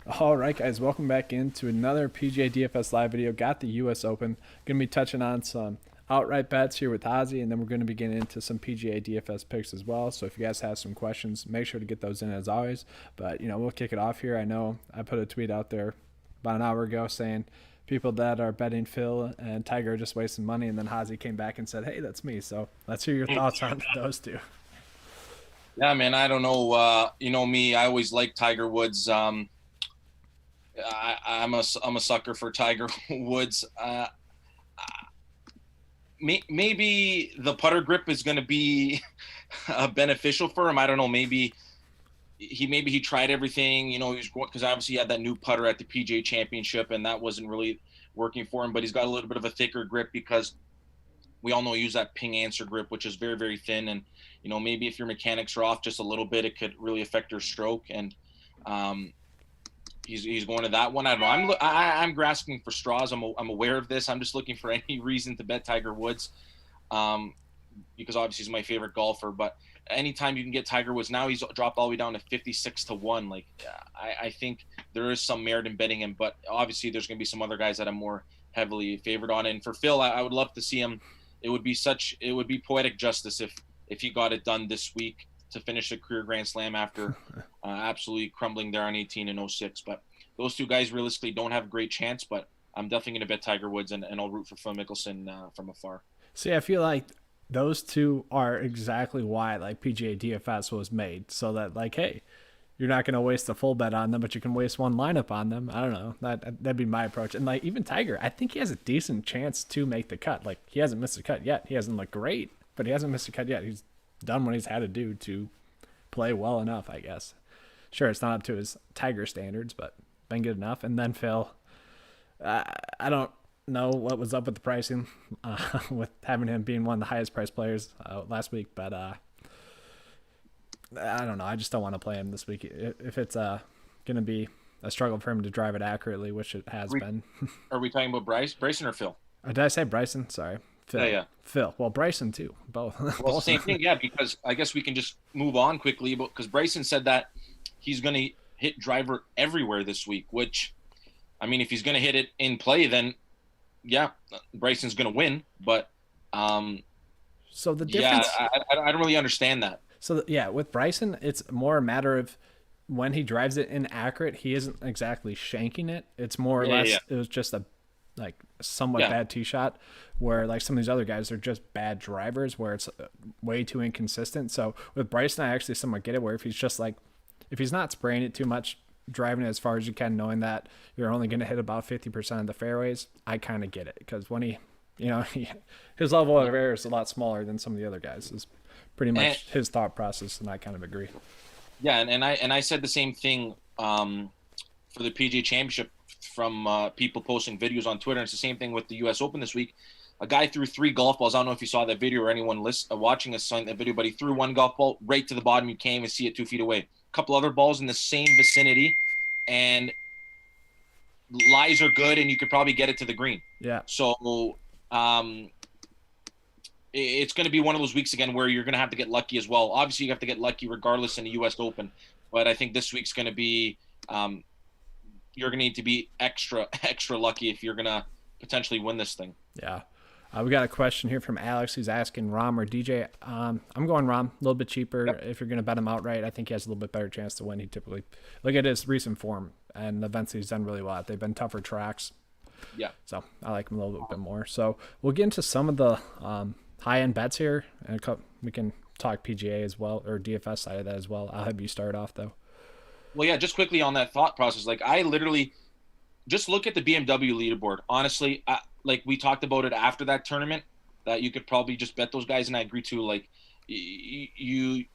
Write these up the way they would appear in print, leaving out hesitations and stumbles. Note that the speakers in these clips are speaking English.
All right, guys, welcome back into another PGA DFS live video. Got the U.S. Open. Going to be touching on some outright bets here with Ozzy, and then we're going to be getting into some PGA DFS picks as well. So if you guys have some questions, make sure to get those in as always. But, we'll kick it off here. I know I put a tweet out there about an hour ago saying people that are betting Phil and Tiger are just wasting money, and then Ozzy came back and said, hey, that's me. So let's hear your thoughts on those two. Yeah, man, I don't know. You know me, I always like Tiger Woods. I'm a sucker for Tiger Woods. Maybe the putter grip is going to be beneficial for him. I don't know. Maybe he tried everything. He's because obviously he had that new putter at the PGA Championship, and that wasn't really working for him. But he's got a little bit of a thicker grip because we all know he used that ping answer grip, which is very, very thin. And maybe if your mechanics are off just a little bit, it could really affect your stroke. And he's going to that one. I don't know. I'm grasping for straws. I'm aware of this. I'm just looking for any reason to bet Tiger Woods, because obviously he's my favorite golfer. But anytime you can get Tiger Woods, now he's dropped all the way down to 56-1. Like I think there is some merit in betting him, but obviously there's going to be some other guys that I'm more heavily favored on. And for Phil, I would love to see him. It would be poetic justice if he got it done this week to finish a career Grand Slam after absolutely crumbling there on 18 and 06. But those two guys realistically don't have a great chance, but I'm definitely going to bet Tiger Woods, and I'll root for Phil Mickelson from afar. See, I feel like those two are exactly why PGA DFS was made, so that hey, you're not going to waste a full bet on them, but you can waste one lineup on them. I don't know. That'd be my approach. And even Tiger, I think he has a decent chance to make the cut. He hasn't missed a cut yet. He hasn't looked great, but he hasn't missed a cut yet. He's done what he's had to do to play well enough, I guess. Sure, it's not up to his Tiger standards, but been good enough. And then Phil, I don't know what was up with the pricing with having him being one of the highest priced players last week, but I don't know. I just don't want to play him this week. If it's going to be a struggle for him to drive it accurately, which it has been. Are we talking about Bryson or Phil? Did I say Bryson? Sorry. Phil. Yeah. Phil. Well, Bryson too. Both. Well, same thing. Yeah, because I guess we can just move on quickly. Because Bryson said that he's going to hit driver everywhere this week, which, I mean, if he's going to hit it in play, then yeah, Bryson's going to win. But so the difference. Yeah, I don't really understand that. So with Bryson, it's more a matter of when he drives it inaccurate, he isn't exactly shanking it. It's more or less it was just a somewhat bad tee shot, where some of these other guys are just bad drivers where it's way too inconsistent. So with Bryson, I actually somewhat get it, where if he's just if he's not spraying it too much, driving it as far as you can, knowing that you're only going to hit about 50% of the fairways, I kind of get it, because when his level of error is a lot smaller than some of the other guys. Is pretty much his thought process, and I kind of agree. Yeah, and I said the same thing for the PGA Championship from people posting videos on Twitter. And it's the same thing with the U.S. Open this week. A guy threw 3 golf balls. I don't know if you saw that video or anyone watching us on that video, but he threw one golf ball right to the bottom. You can't even see it 2 feet away. A couple other balls in the same vicinity, and lies are good, and you could probably get it to the green. Yeah. So it's going to be one of those weeks again where you're going to have to get lucky as well. Obviously, you have to get lucky regardless in the U.S. Open, but I think this week's going to be you're going to need to be extra lucky if you're going to potentially win this thing. Yeah. We got a question here from Alex who's asking Rom or DJ. I'm going Rom, a little bit cheaper. Yep. If you're going to bet him outright, I think he has a little bit better chance to win. He typically look at his recent form and the events he's done really well at. They've been tougher tracks. Yeah. So I like him a little bit more. So we'll get into some of the high-end bets here, and we can talk PGA as well, or DFS side of that as well. I'll have you start off, though. Well, yeah, just quickly on that thought process. I literally just look at the BMW leaderboard. Honestly, we talked about it after that tournament, that you could probably just bet those guys, and I agree too. You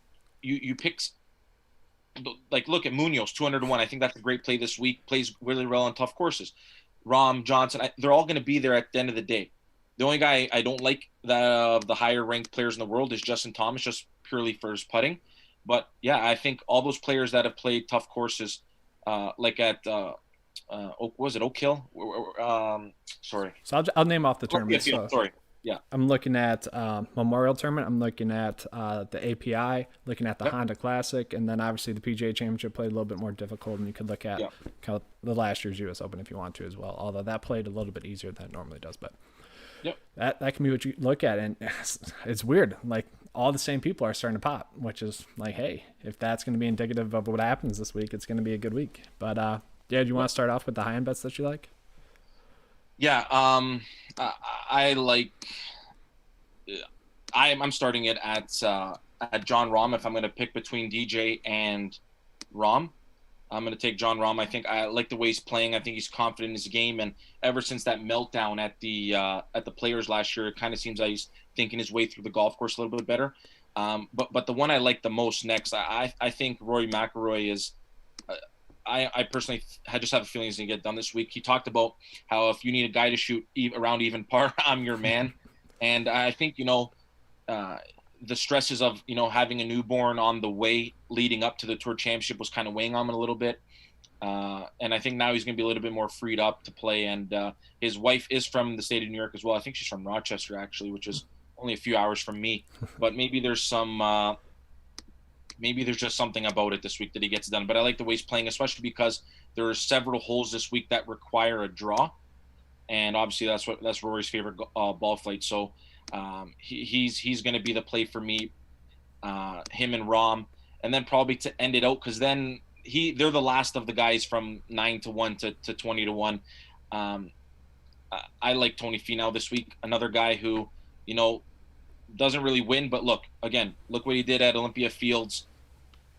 pick, look at Munoz, 200-1. I think that's a great play this week. Plays really well on tough courses. Rahm, Johnson, they're all going to be there at the end of the day. The only guy I don't like the higher ranked players in the world is Justin Thomas, just purely for his putting. But yeah, I think all those players that have played tough courses, at was it Oak Hill? Sorry. So I'll name off the tournaments. Sorry. Yeah. I'm looking at Memorial Tournament. I'm looking at the API, looking at the Yep. Honda Classic, and then obviously the PGA Championship played a little bit more difficult. And you could look at Yep. kind of the last year's U.S. Open if you want to as well. Although that played a little bit easier than it normally does, but Yep. that can be what you look at, and it's weird. Like all the same people are starting to pop, which is like, hey, if that's going to be indicative of what happens this week, it's going to be a good week. But yeah, do you want to start off with the high end bets that you like? Yeah. I like. I'm starting it at John Rahm. If I'm going to pick between DJ and Rahm, I'm going to take John Rahm. I think I like the way he's playing. I think he's confident in his game, and ever since that meltdown at the Players last year, it kind of seems like he's thinking his way through the golf course a little bit better. But the one I like the most next, I think Rory McIlroy is. I personally just have a feeling he's going to get done this week. He talked about how if you need a guy to shoot around even par, I'm your man. And I think, the stresses of, having a newborn on the way leading up to the Tour Championship was kind of weighing on him a little bit. And I think now he's going to be a little bit more freed up to play. And his wife is from the state of New York as well. I think she's from Rochester, actually, which is only a few hours from me. But maybe there's just something about it this week that he gets done. But I like the way he's playing, especially because there are several holes this week that require a draw. And obviously that's Rory's favorite ball flight. So he's going to be the play for me, him and Rahm. And then probably to end it out, because then they're the last of the guys from 9-1 to 20-1. I like Tony Finau this week, another guy who, doesn't really win, but look what he did at Olympia Fields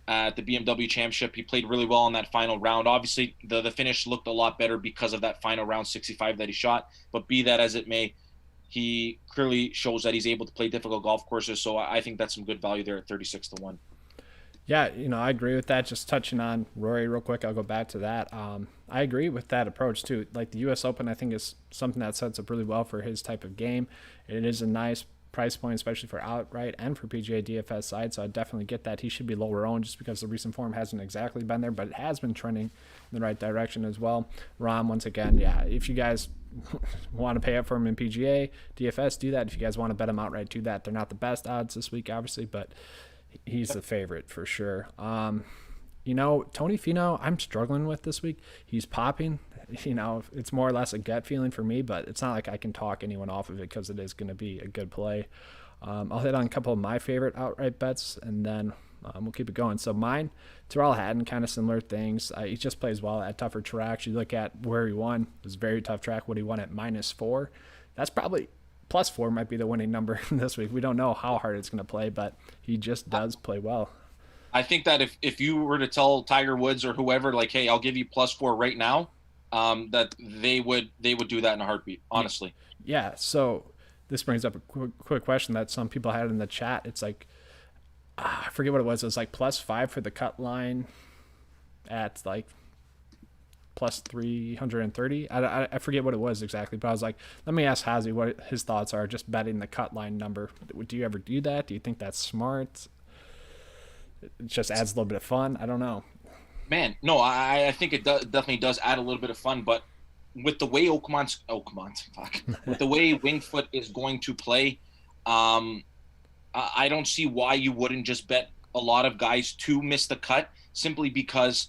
at the BMW Championship. He played really well in that final round. Obviously, the finish looked a lot better because of that final round 65 that he shot, but be that as it may, he clearly shows that he's able to play difficult golf courses, so I think that's some good value there at 36-1. Yeah, I agree with that. Just touching on Rory real quick, I'll go back to that. I agree with that approach too. Like the U.S. Open, I think is something that sets up really well for his type of game. It is a nice price point, especially for outright and for PGA DFS side. So I definitely get that he should be lower owned just because the recent form hasn't exactly been there, but it has been trending in the right direction as well. Rahm, once again, yeah, if you guys want to pay up for him in PGA DFS, do that. If you guys want to bet him outright, do that. They're not the best odds this week, obviously, but he's the favorite for sure. Tony Finau, I'm struggling with this week. He's popping. It's more or less a gut feeling for me, but it's not like I can talk anyone off of it because it is going to be a good play. I'll hit on a couple of my favorite outright bets, and then we'll keep it going. So mine, Terrell Hatton, kind of similar things. He just plays well at tougher tracks. You look at where he won. It was a very tough track. What he won at -4. That's probably +4 might be the winning number this week. We don't know how hard it's going to play, but he just does play well. I think that if you were to tell Tiger Woods or whoever, like, hey, I'll give you +4 right now, that they would do that in a heartbeat, honestly. Yeah, so this brings up a quick question that some people had in the chat. It's like, I forget what it was. It was like +5 for the cut line at like +330. I forget what it was exactly, but I was like, let me ask Hazy what his thoughts are just betting the cut line number. Do you ever do that? Do you think that's smart? It just adds a little bit of fun. I don't know. Man, no, I think it definitely does add a little bit of fun, but with the way with the way Winged Foot is going to play, I don't see why you wouldn't just bet a lot of guys to miss the cut, simply because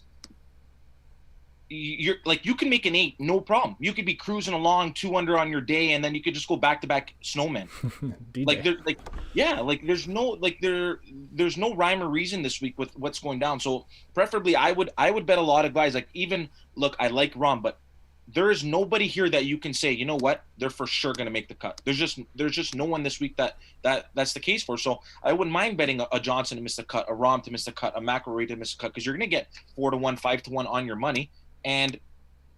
you're like, you can make an 8, no problem. You could be cruising along 2 under on your day, and then you could just go back to back snowman. There's no rhyme or reason this week with what's going down. So preferably, I would bet a lot of guys. Like, even look, I like Rom, but there is nobody here that you can say, you know what, they're for sure going to make the cut. There's just no one this week that's the case for. So I wouldn't mind betting a Johnson to miss the cut, a Rom to miss the cut, a McIlroy to miss the cut, because you're going to get 4-1, 5-1 on your money. And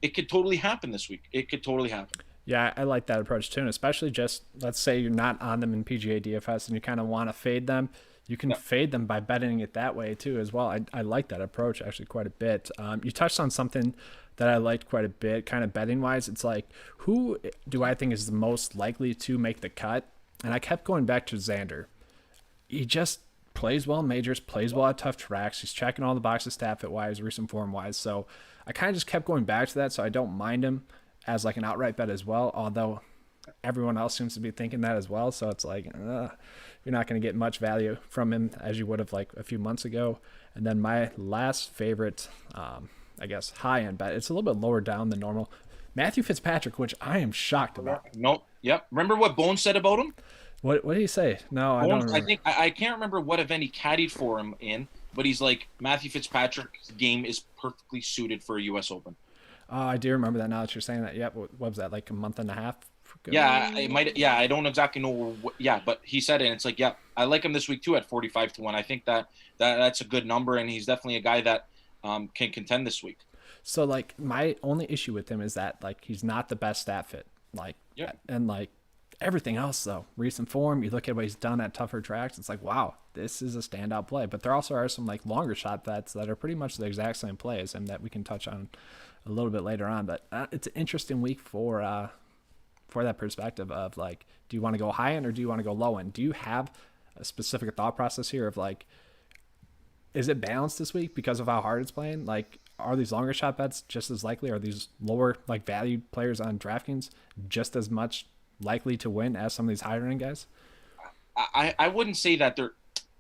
it could totally happen this week. It could totally happen. Yeah, I like that approach too, and especially just, let's say you're not on them in PGA DFS and you kind of want to fade them. You can fade them by betting it that way too as well. I like that approach actually quite a bit. You touched on something that I liked quite a bit, kind of betting wise. It's like, who do I think is the most likely to make the cut? And I kept going back to Xander. He just plays well in majors, plays well at tough tracks. He's checking all the boxes stat fit wise, recent form wise. So I kind of just kept going back to that. So I don't mind him as like an outright bet as well. Although everyone else seems to be thinking that as well. So it's like you're not going to get much value from him as you would have like a few months ago. And then my last favorite, I guess, high end bet. It's a little bit lower down than normal. Matthew Fitzpatrick, which I am shocked about. No, yep. Remember what Bones said about him? What did he say? No, I don't Bones, I remember. think I can't remember what event he caddied for him in, but he's like Matthew Fitzpatrick's game is perfectly suited for a U.S. Open. I do remember that now that you're saying that. Yep. What was that, like a month and a half Yeah, it ago? might. Yeah, I don't exactly know. Yeah, but he said it. And it's like, yeah, I like him this week too at 45-1. I think that's a good number, and he's definitely a guy that can contend this week. So like my only issue with him is that like he's not the best stat fit. Like Yeah, and like everything else though, recent form, you look at what he's done at tougher tracks, it's like wow, this is a standout play. But there also are some like longer shot bets that are pretty much the exact same play as him that we can touch on a little bit later on. But it's an interesting week for that perspective of like, do you want to go high end or do you want to go low end? Do you have a specific thought process here of like, is it balanced this week because of how hard it's playing? Like, are these longer shot bets just as likely? Are these lower like value players on DraftKings just as much likely to win as some of these higher end guys? I wouldn't say that they're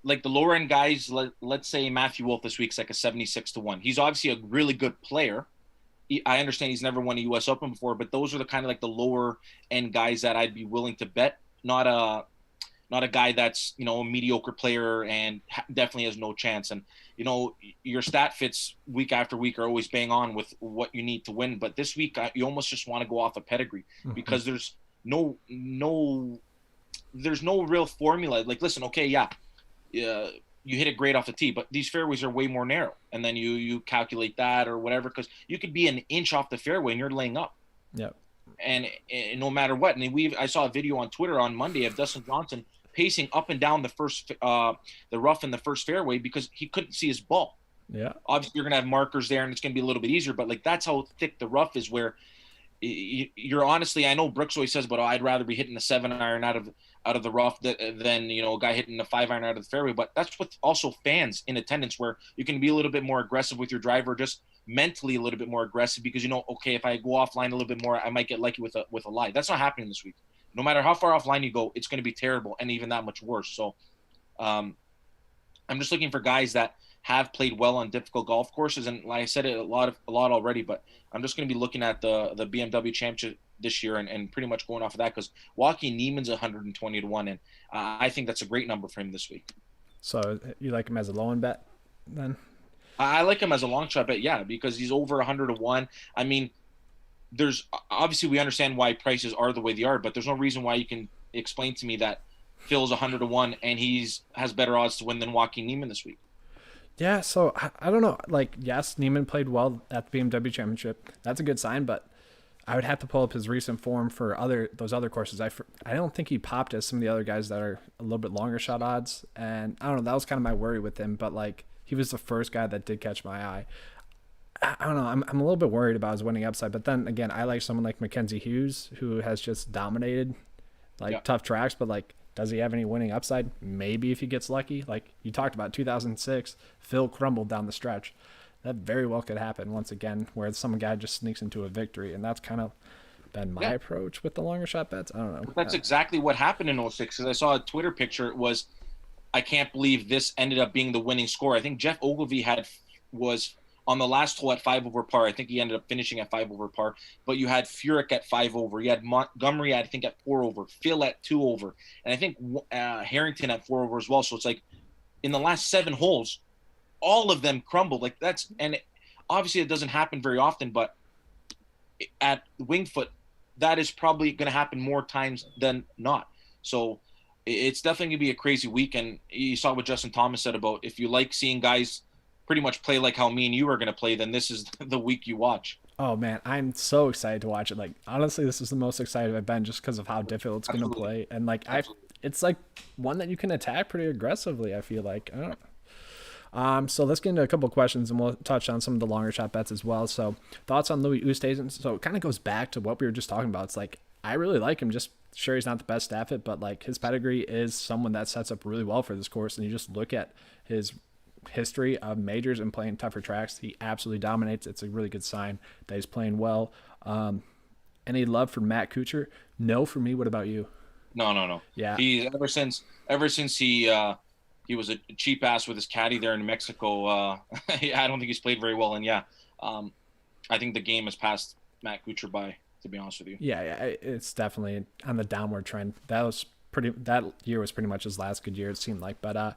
like the lower end guys. Let's say Matthew Wolf this week's like a 76-1. He's obviously a really good player. I understand he's never won a U.S. Open before, but those are the kind of like the lower end guys that I'd be willing to bet. Not a guy that's a mediocre player and definitely has no chance. And your stat fits week after week are always bang on with what you need to win. But this week you almost just want to go off a pedigree because there's no real formula. Like, listen, okay, yeah, you hit it great off the tee, but these fairways are way more narrow. And then you calculate that or whatever, because you could be an inch off the fairway and you're laying up. Yep. And no matter what. And I saw a video on Twitter on Monday of Dustin Johnson pacing up and down the rough in the first fairway because he couldn't see his ball. Yeah. Obviously, you're gonna have markers there, and it's gonna be a little bit easier. But like that's how thick the rough is. Where you're honestly, I know Brooks always says, but I'd rather be hitting a 7-iron out of the rough than a guy hitting a 5-iron out of the fairway. But that's what also fans in attendance, where you can be a little bit more aggressive with your driver, just mentally a little bit more aggressive because okay, if I go offline a little bit more, I might get lucky with a lie. That's not happening this week. No matter how far offline you go, it's going to be terrible and even that much worse. So I'm just looking for guys that have played well on difficult golf courses. And like I said it a lot already, but I'm just going to be looking at the BMW Championship this year and pretty much going off of that because Joaquin Niemann's 120-1, and I think that's a great number for him this week. So you like him as a low end bet then? I like him as a long shot bet, yeah, because he's over 100-1. I mean, there's obviously we understand why prices are the way they are, but there's no reason why you can explain to me that Phil's 100-1 and has better odds to win than Joaquin Niemann this week. Yeah, so I don't know. Like, yes, Niemann played well at the BMW Championship. That's a good sign, but I would have to pull up his recent form for those other courses. I don't think he popped as some of the other guys that are a little bit longer shot odds, and I don't know. That was kind of my worry with him, but like he was the first guy that did catch my eye. I don't know. I'm a little bit worried about his winning upside, but then again, I like someone like Mackenzie Hughes who has just dominated tough tracks, but like, does he have any winning upside? Maybe if he gets lucky. Like you talked about 2006, Phil crumbled down the stretch. That very well could happen once again, where some guy just sneaks into a victory, and that's kind of been my approach with the longer shot bets. I don't know. That's exactly what happened in 06 because I saw a Twitter picture. It was, I can't believe this ended up being the winning score. I think Jeff Ogilvy was on the last hole at 5 over par. I think he ended up finishing at 5 over par, but you had Furyk at 5 over. You had Montgomery, I think, at 4 over, Phil at 2 over, and I think Harrington at 4 over as well. So it's like in the last 7 holes, all of them crumbled. Like obviously it doesn't happen very often, but at Winged Foot, that is probably going to happen more times than not. So it's definitely going to be a crazy week. And you saw what Justin Thomas said about if you like seeing guys pretty much play like how me and you are going to play, then this is the week you watch. Oh man, I'm so excited to watch it. Like honestly, this is the most excited I've been just because of how difficult it's going to play, and like it's like one that you can attack pretty aggressively. I feel like. I don't know. So let's get into a couple of questions, and we'll touch on some of the longer shot bets as well. So thoughts on Louis Oosthuizen? So it kind of goes back to what we were just talking about. It's like I really like him. Just sure he's not the best at it, but like his pedigree is someone that sets up really well for this course. And you just look at his history of majors and playing tougher tracks, he absolutely dominates. It's a really good sign that he's playing well. Any love for Matt Kuchar? No, for me. What about you? No, no, no. Yeah, He ever since he was a cheap ass with his caddy there in Mexico. I don't think he's played very well. And yeah, um, I think the game has passed Matt Kuchar by. To be honest with you. yeah, yeah. It's definitely on the downward trend. That year was pretty much his last good year. It seemed like, but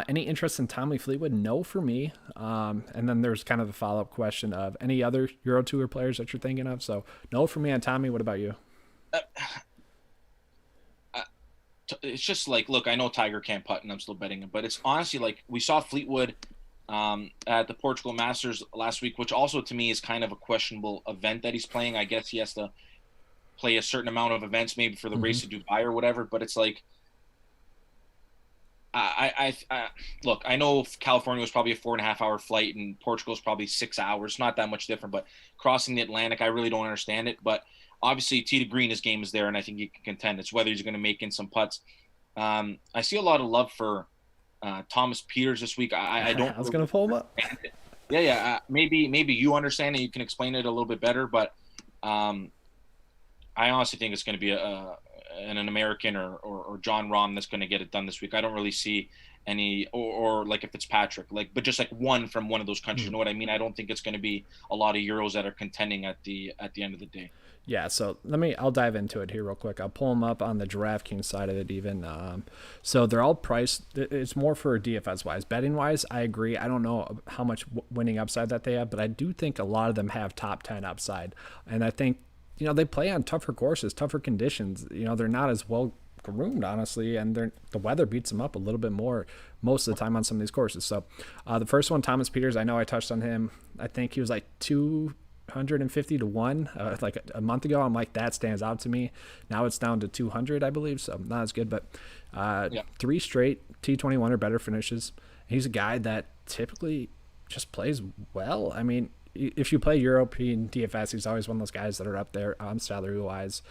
any interest in Tommy Fleetwood? No, for me. And then there's kind of the follow up question of any other Euro Tour players that you're thinking of. So no, for me on Tommy. What about you? Uh, it's just like, look, I know Tiger can't putt, and I'm still betting him, but it's honestly like we saw Fleetwood at the Portugal Masters last week, which also to me is kind of a questionable event that he's playing. I guess he has to play a certain amount of events, maybe for the race to Dubai or whatever. But it's like, I look, I know California was probably a 4.5 hour flight, and Portugal is probably 6 hours, not that much different. But crossing the Atlantic, I really don't understand it. But obviously, tee to green, his game is there, and I think he can contend. It's whether he's going to make in some putts. I see a lot of love for Thomas Peters this week. I don't. I was going to pull him up. Yeah. Maybe you understand it. You can explain it a little bit better, but I honestly think it's going to be an American or John Rahm that's going to get it done this week. I don't really see any or like if it's Patrick, but just like one from one of those countries. You know what I mean? I don't think it's going to be a lot of Euros that are contending at the end of the day. Yeah, so I'll dive into it here real quick. I'll pull them up on the DraftKings side of it even. So they're all priced. It's more for DFS wise. Betting wise, I agree. I don't know how much winning upside that they have, but I do think a lot of them have top 10 upside. And I think, they play on tougher courses, tougher conditions. They're not as well groomed, honestly, and the weather beats them up a little bit more most of the time on some of these courses. So the first one, Thomas Peters, I know I touched on him. I think he was like 250 to 1 like a month ago. I'm like, that stands out to me. Now it's down to 200, I believe, so not as good, but 3 straight T21 or better finishes. He's a guy that typically just plays well. I mean, if you play European DFS, he's always one of those guys that are up there on salary wise.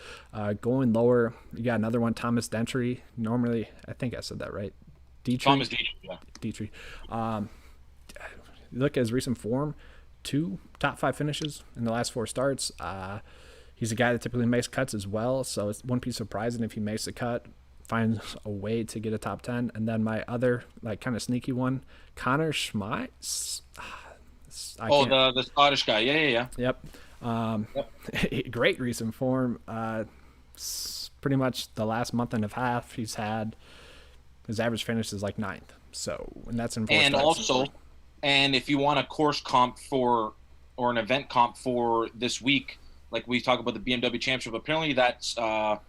Going lower, you got another one, Thomas Dentry. Normally, I think I said that right. Thomas Dietrich, yeah. Dietrich. Look at his recent form. 2 top 5 finishes in the last 4 starts. He's a guy that typically makes cuts as well, so it wouldn't be surprising if he makes a cut, finds a way to get a top 10. And then my other kind of sneaky one, Connor Schmitz. The Scottish guy. Yeah. Yep. Great recent form. Pretty much the last month and a half he's had, his average finish is like 9th. So, and that's in 4 and starts. Also, and if you want a course comp or an event comp for this week, like we talk about the BMW Championship, apparently that's the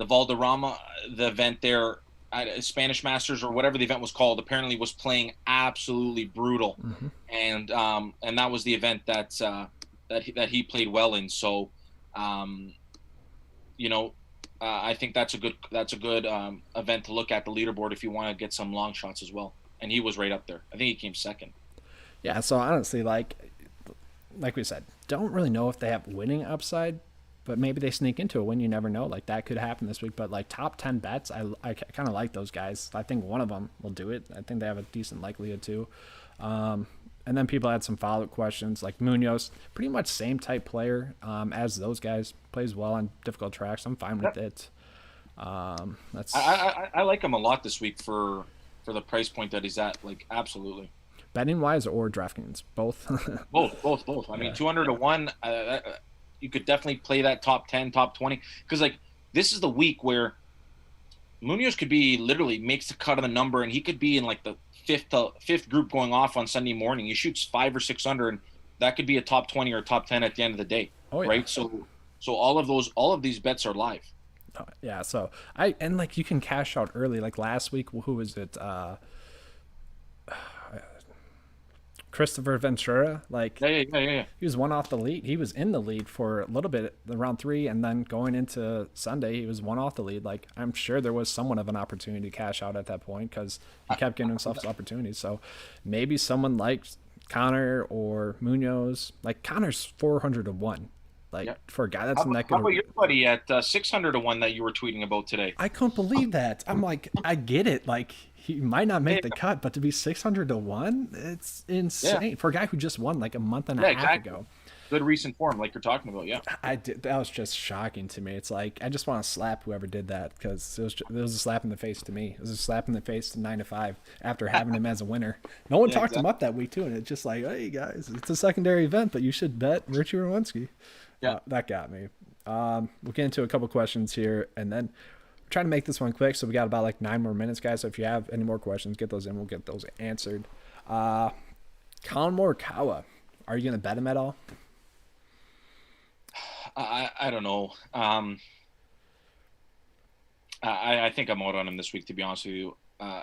Valderrama, the event there at Spanish Masters or whatever the event was called, apparently was playing absolutely brutal. And that was the event that he played well in. So, I think that's a good event to look at the leaderboard if you want to get some long shots as well. And he was right up there. I think he came second. Yeah, so honestly, like we said, don't really know if they have winning upside, but maybe they sneak into a win. You never know. Like, that could happen this week. But, like, top 10 bets, I kind of like those guys. I think one of them will do it. I think they have a decent likelihood, too. And then people had some follow-up questions. Like, Munoz, pretty much same type player as those guys. Plays well on difficult tracks. I'm fine with it. I like him a lot this week for the price point that he's at. Like, absolutely. Betting wise or DraftKings? Both? both. I mean, 200 to 1, you could definitely play that top 10, top 20. Because, like, this is the week where Munoz could be literally makes the cut of the number, and he could be in, like, the fifth group going off on Sunday morning. He shoots 5 or 6 under, and that could be a top 20 or top 10 at the end of the day. Oh, yeah. Right? So all of these bets are live. Yeah, so you can cash out early. Like last week, who was it? Christopher Ventura. Like, yeah. He was one off the lead. He was in the lead for a little bit, round 3, and then going into Sunday, he was one off the lead. Like, I'm sure there was somewhat of an opportunity to cash out at that point because he kept giving himself opportunities. So maybe someone like Connor or Munoz. Like, Connor's 400 to 1. Like, for a guy that's in that good. How about your buddy at 600 to 1 that you were tweeting about today? I couldn't believe that. I'm like, I get it. Like, he might not make the cut, but to be 600 to 1, it's insane for a guy who just won like a month and a half ago. Good recent form, like you're talking about. Yeah. I did. That was just shocking to me. It's like I just want to slap whoever did that because it was a slap in the face to me. It was a slap in the face to 9 to 5 after having him as a winner. No one Yeah, talked him exactly. up that week too, and it's just like, hey guys, it's a secondary event, but you should bet Richie Rowinski. Yeah. That got me. We'll get into a couple questions here, and then try to make this one quick. So we got about like 9 more minutes, guys. So if you have any more questions, get those in. We'll get those answered. Colin Morikawa, are you gonna bet him at all? I don't know. I think I'm out on him this week, to be honest with you.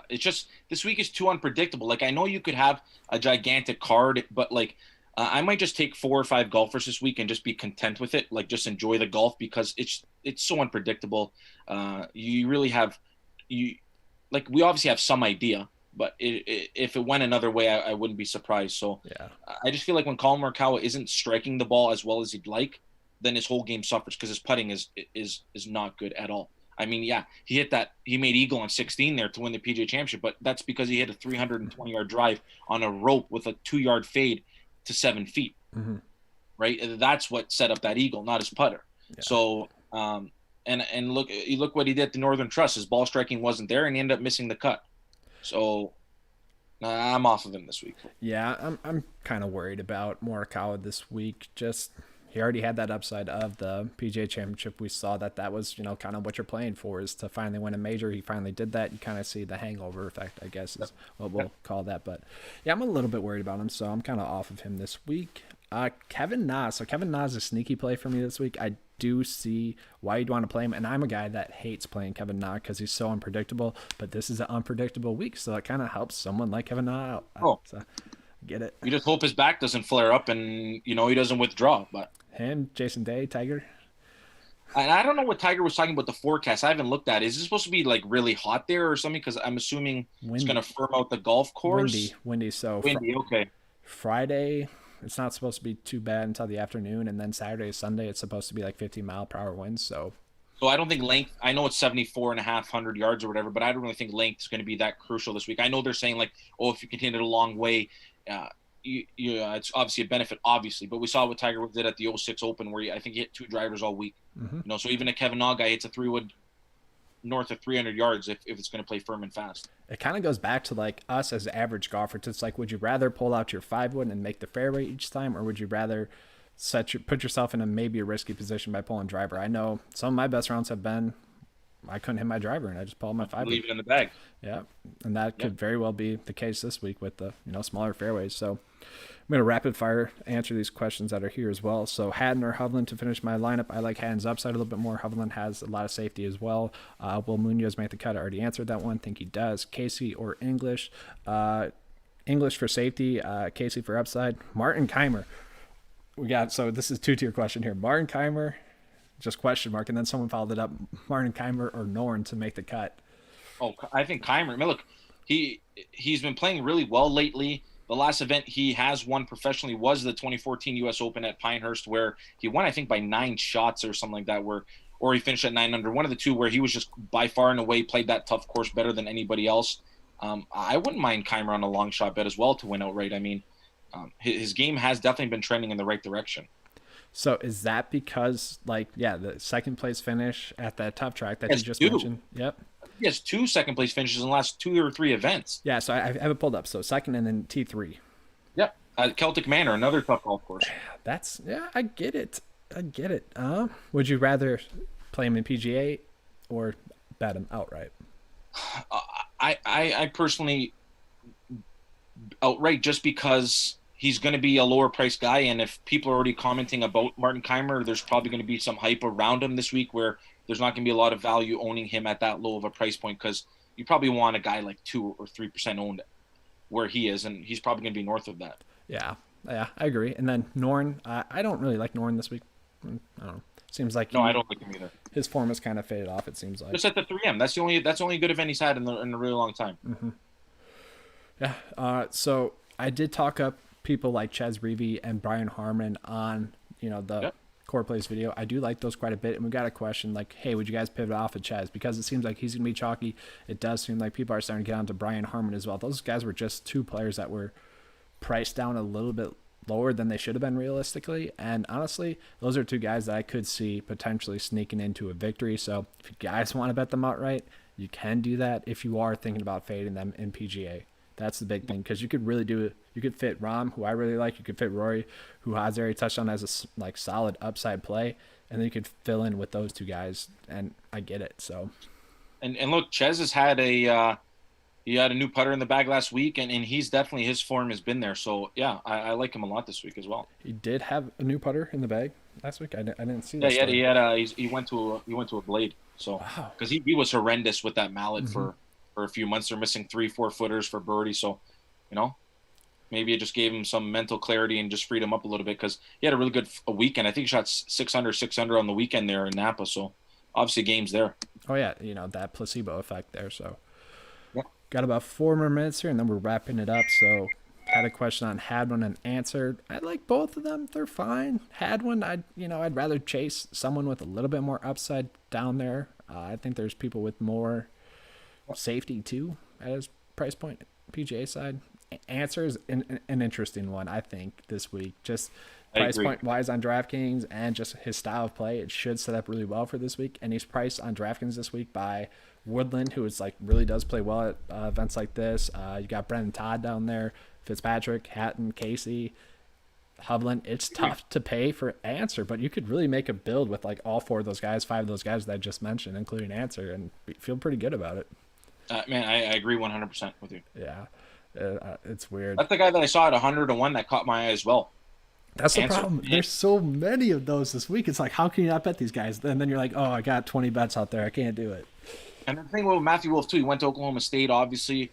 It's just this week is too unpredictable. Like I know you could have a gigantic card, but like I might just take 4 or 5 golfers this week and just be content with it. Like just enjoy the golf because it's so unpredictable. You really have you like we obviously have some idea, but if it went another way, I wouldn't be surprised. So Yeah. I just feel like when Colin Morikawa isn't striking the ball as well as he'd like, then his whole game suffers because his putting is not good at all. I mean, yeah, he made eagle on 16 there to win the PGA Championship, but that's because he hit a 320-yard drive on a rope with a 2-yard fade to 7 feet, Mm-hmm. right? And that's what set up that eagle, not his putter. Yeah. So, and look what he did at the Northern Trust. His ball striking wasn't there, and he ended up missing the cut. So, I'm off of him this week. Yeah, I'm kind of worried about Morikawa this week. Just he already had that upside of the PGA Championship. We saw that was kind of what you're playing for is to finally win a major. He finally did that. You kind of see the hangover effect, I guess is what we'll call that. But yeah, I'm a little bit worried about him, so I'm kind of off of him this week. Kevin Na. So Kevin Na is a sneaky play for me this week. I do see why you'd want to play him, and I'm a guy that hates playing Kevin Na because he's so unpredictable. But this is an unpredictable week, so it kind of helps someone like Kevin Na out. Oh, So get it. you just hope his back doesn't flare up and he doesn't withdraw. But Him, Jason Day, Tiger. and I don't know what Tiger was talking about the forecast. I haven't looked at it. Is it supposed to be like really hot there or something? Because I'm assuming it's going to firm out the golf course. Windy. So Windy, okay. Friday, it's not supposed to be too bad until the afternoon, and then Saturday, Sunday, it's supposed to be like 50-mile-per-hour winds. So I don't think length. I know it's 74.5 yards or whatever, but I don't really think length is going to be that crucial this week. I know they're saying like, oh, if you can hit it a long way, it's obviously a benefit, obviously. But we saw what Tiger Woods did at the '06 Open, where I think he hit 2 drivers all week. Mm-hmm. So even a Kevin Na guy hits a 3-wood north of 300 yards if it's going to play firm and fast. It kind of goes back to like us as average golfers. It's like, would you rather pull out your 5-wood and make the fairway each time, or would you rather put yourself in a maybe a risky position by pulling driver? I know some of my best rounds have been I couldn't hit my driver and I just pulled my 5-wood. Leave it in the bag. Yeah, and that could very well be the case this week with the smaller fairways. So I'm going to rapid fire answer these questions that are here as well. So Haddon or Hovland to finish my lineup. I like Haddon's upside a little bit more. Hovland has a lot of safety as well. Will Munoz make the cut? I already answered that one. Think he does. Casey or English? English for safety. Casey for upside. Martin Keimer. So this is 2-tier question here. Martin Keimer, just question mark, and then someone followed it up. Martin Keimer or Norn to make the cut? Oh, I think Keimer. I mean, look, he's been playing really well lately. The last event he has won professionally was the 2014 U.S. Open at Pinehurst, where he won, I think, by 9 shots or something like that, or he finished at 9 under. One of the two, where he was just by far and away played that tough course better than anybody else. I wouldn't mind Keimer on a long shot bet as well to win outright. I mean, his game has definitely been trending in the right direction. So is that because, the second place finish at that tough track that you just mentioned? Yep. He has 2 second place finishes in the last 2 or 3 events. Yeah, so I have it pulled up. So second and then T3. Yep. Celtic Manor, another tough golf course. I get it. Would you rather play him in PGA or bet him outright? I personally outright, just because he's going to be a lower price guy, and if people are already commenting about Martin Keimer, there's probably going to be some hype around him this week where there's not going to be a lot of value owning him at that low of a price point, because you probably want a guy like 2 or 3% owned where he is, and he's probably going to be north of that. Yeah, I agree. And then Norn, I don't really like Norn this week. I don't know. Seems like I don't like him either. His form has kind of faded off. It seems like just at the 3M. That's the only good event he's had in a really long time. Mm-hmm. Yeah. So I did talk up people like Ches Reavie and Brian Harmon on the Core Plays video. I do like those quite a bit, and we got a question like, hey, would you guys pivot off of Ches, because it seems like he's gonna be chalky. It does seem like people are starting to get on to Brian Harmon as well. Those guys were just 2 players that were priced down a little bit lower than they should have been realistically. And honestly, those are two guys that I could see potentially sneaking into a victory. So if you guys want to bet them outright, you can do that if you are thinking about fading them in PGA. That's the big thing, because you could really do it. You could fit Rom, who I really like. You could fit Rory, who has already touched on as a like solid upside play, and then you could fill in with those two guys. And I get it. So, and look, Ches has had a he had a new putter in the bag last week, and he's definitely, his form has been there. So yeah, I like him a lot this week as well. he did have a new putter in the bag last week. I didn't see Yeah, that. he went to a blade. So Wow. because he was horrendous with that mallet Mm-hmm. for a few months. They're missing 3-4 footers for birdie. So, you know, maybe it just gave him some mental clarity and just freed him up a little bit, because he had a really good weekend. I think he shot 600 on the weekend there in Napa. So obviously game's there. Oh yeah, that placebo effect there. So Yeah. got about 4 more minutes here, and then we're wrapping it up. So had a question on Hadwin and answered. I like both of them. They're fine. Hadwin, I'd rather chase someone with a little bit more upside down there. I think there's people with more safety too at his price point PGA side. Answer is an interesting one, I think, this week. Just I price agree. point wise on DraftKings and just his style of play, it should set up really well for this week. And he's priced on DraftKings this week by Woodland, who is like really does play well at events like this. You got Brendan Todd down there, Fitzpatrick, Hatton, Casey, Hovland. It's tough to pay for Answer, but you could really make a build with like all four of those guys, five of those guys that I just mentioned, including Answer, and feel pretty good about it. Man, I agree 100% with you. Yeah, it's weird. That's the guy that I saw at 100-1 that caught my eye as well. That's the Answer. problem. There's so many of those this week. It's like, how can you not bet these guys? And then you're like, oh, I got 20 bets out there. I can't do it. And the thing with Matthew Wolff too, he went to Oklahoma State, obviously,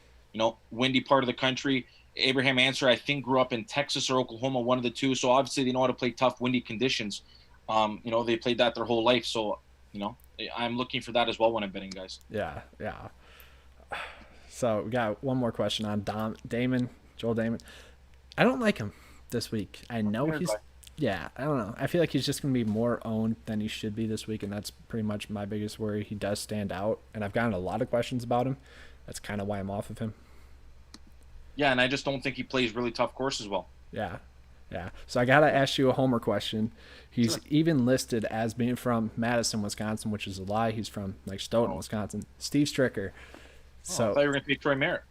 windy part of the country. Abraham Answer, I think, grew up in Texas or Oklahoma, one of the two. So obviously they know how to play tough, windy conditions. They played that their whole life. So, I'm looking for that as well when I'm betting, guys. Yeah. So we got one more question on Joel Damon. I don't like him this week. I know I don't know. I feel like he's just going to be more owned than he should be this week, and that's pretty much my biggest worry. He does stand out, and I've gotten a lot of questions about him. That's kind of why I'm off of him. Yeah, and I just don't think he plays really tough courses well. Yeah. So I got to ask you a homer question. He's even listed as being from Madison, Wisconsin, which is a lie. He's from like Stoughton, Wisconsin. Steve Stricker. So I thought you were going to take Troy Merritt.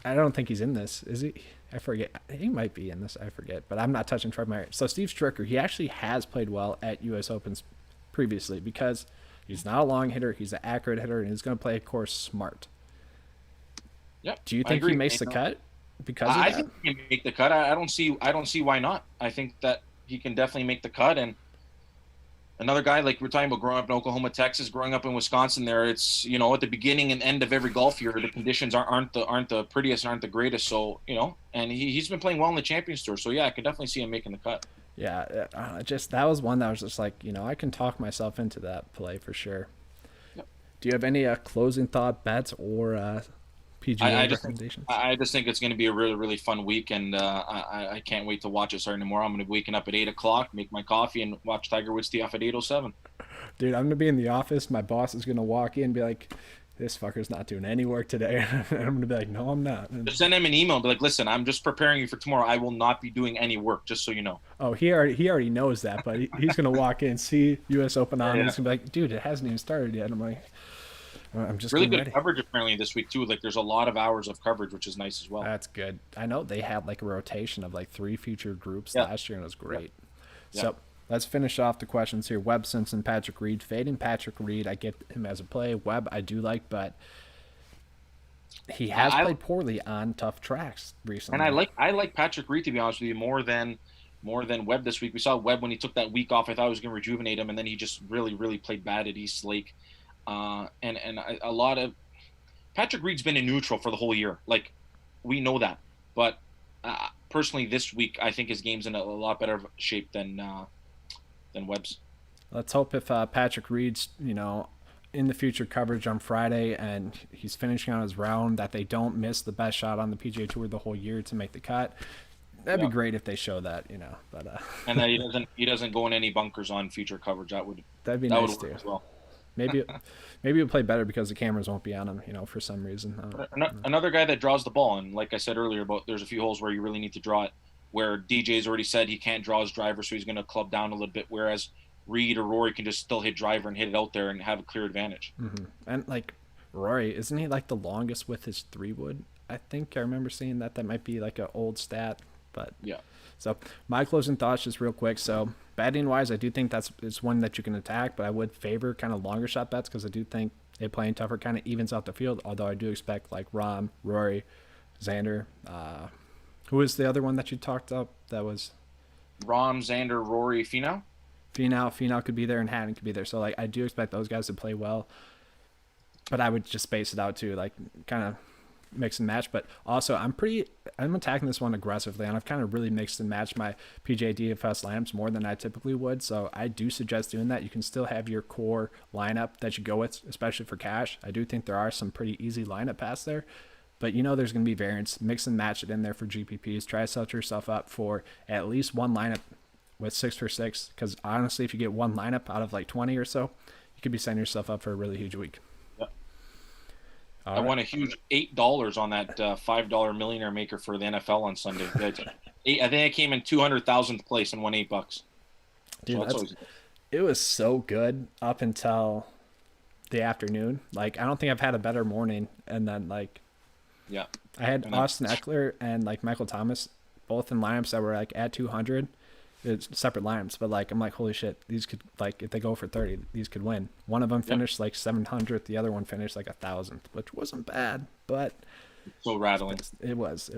I don't think he's in this. Is he? I forget. He might be in this. I forget. But I'm not touching Troy Merritt. So Steve Stricker, he actually has played well at U.S. Opens previously because he's not a long hitter. He's an accurate hitter, and he's going to play a course smart. Yep. Do you think he makes the cut because of that? I think he can make the cut. I don't see why not. I think that he can definitely make the cut. And another guy, like we're talking about growing up in Oklahoma, Texas, growing up in Wisconsin, there it's at the beginning and end of every golf year, the conditions aren't the prettiest and aren't the greatest. So and he's been playing well in the Champions Tour. So yeah, I can definitely see him making the cut. Yeah, that was one that was just like I can talk myself into that play for sure. Yep. Do you have any closing thought bets or PGA recommendations? I just think it's going to be a really, really fun week, and I can't wait to watch it starting tomorrow. I'm going to be waking up at 8 o'clock, make my coffee, and watch Tiger Woods tee off at 8:07. Dude, I'm going to be in the office. My boss is going to walk in and be like, this fucker's not doing any work today. And I'm going to be like, no, I'm not. And just send him an email and be like, listen, I'm just preparing you for tomorrow. I will not be doing any work, just so you know. Oh, he already knows that, but he's going to walk in, see U.S. Open on, and he's going to be like, dude, it hasn't even started yet. And I'm like, I'm just really good ready. coverage apparently this week too. Like there's a lot of hours of coverage, which is nice as well. That's good. I know they had like a rotation of like 3 featured groups Yeah. last year, and it was great. Yeah. So let's finish off the questions here. Webb Simpson, Patrick Reed. Fading Patrick Reed, I get him as a play. Webb, I do like, but he has played poorly on tough tracks recently. And I like Patrick Reed, to be honest with you, more than Webb this week. We saw Webb when he took that week off. I thought it was going to rejuvenate him, and then he just really, really played bad at East Lake. And a lot of Patrick Reed's been in neutral for the whole year. Like we know that, but personally this week I think his game's in a lot better shape than Webb's. Let's hope if Patrick Reed's in the future coverage on Friday and he's finishing on his round that they don't miss the best shot on the PGA Tour the whole year to make the cut. That'd be great if they show that, But and he doesn't go in any bunkers on future coverage. That'd be that nice would work too. as well. Maybe it'll play better because the cameras won't be on him, for some reason. Another guy that draws the ball, and like I said earlier, there's a few holes where you really need to draw it. where DJ's already said he can't draw his driver, so he's going to club down a little bit. Whereas Reed or Rory can just still hit driver and hit it out there and have a clear advantage. And like Rory, isn't he like the longest with his 3-wood? I think I remember seeing that. That might be like an old stat, but Yeah. so my closing thoughts, just real quick. So batting wise, I do think it's one that you can attack, but I would favor kind of longer shot bets because I do think it playing tougher kind of evens out the field. Although I do expect like Rom, Rory, Xander. Who was the other one that you talked up? That was Rom, Xander, Rory, Finau. Finau could be there and Hatton could be there. So like I do expect those guys to play well, but I would just space it out too, like kind of mix and match. But also I'm attacking this one aggressively, and I've kind of really mixed and matched my PGA DFS lineups more than I typically would. So I do suggest doing that. You can still have your core lineup that you go with, especially for cash. I do think there are some pretty easy lineup paths there, but there's going to be variance. Mix and match it in there for GPPs. Try to set yourself up for at least one lineup with 6 for 6, because honestly, if you get one lineup out of like 20 or so, you could be setting yourself up for a really huge week. I won a huge $8 on that $5 millionaire maker for the NFL on Sunday. I think I came in 200,000th place and won $8. Dude, so it was so good up until the afternoon. Like I don't think I've had a better morning. And then like, yeah, I had Austin Eckler and like Michael Thomas both in lineups that were like at 200. It's separate lineups, but like I'm like, holy shit, these could, like, if they go for 30, these could win. One of them finished like 700th, the other one finished like 1,000th, which wasn't bad, but so rattling. It was.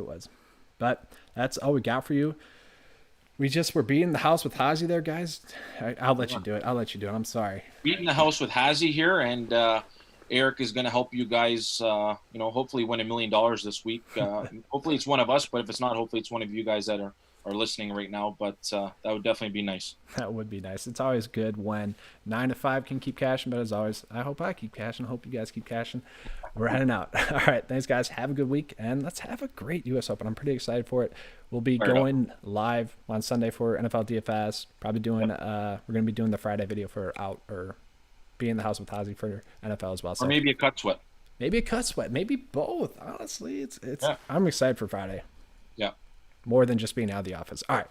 But that's all we got for you. We just were beating the house with Hazy there, guys. I'll let you do it. I'm sorry. Beating the house with Hazy here, and Eric is going to help you guys. Hopefully win $1 million this week. Hopefully it's one of us, but if it's not, hopefully it's one of you guys that are listening right now. But that would definitely be nice. That would be nice. It's always good when 9 to 5 can keep cashing, but as always, I hope I keep cashing. I hope you guys keep cashing. We're heading out. All right, thanks guys. Have a good week, and let's have a great US Open. I'm pretty excited for it. We'll be going live on Sunday for NFL DFS. Probably doing we're gonna be doing the Friday video for be in the house with Hazy for NFL as well. So or maybe a cut sweat. Maybe a cut sweat. Maybe both. Honestly, I'm excited for Friday. Yeah. More than just being out of the office. All right.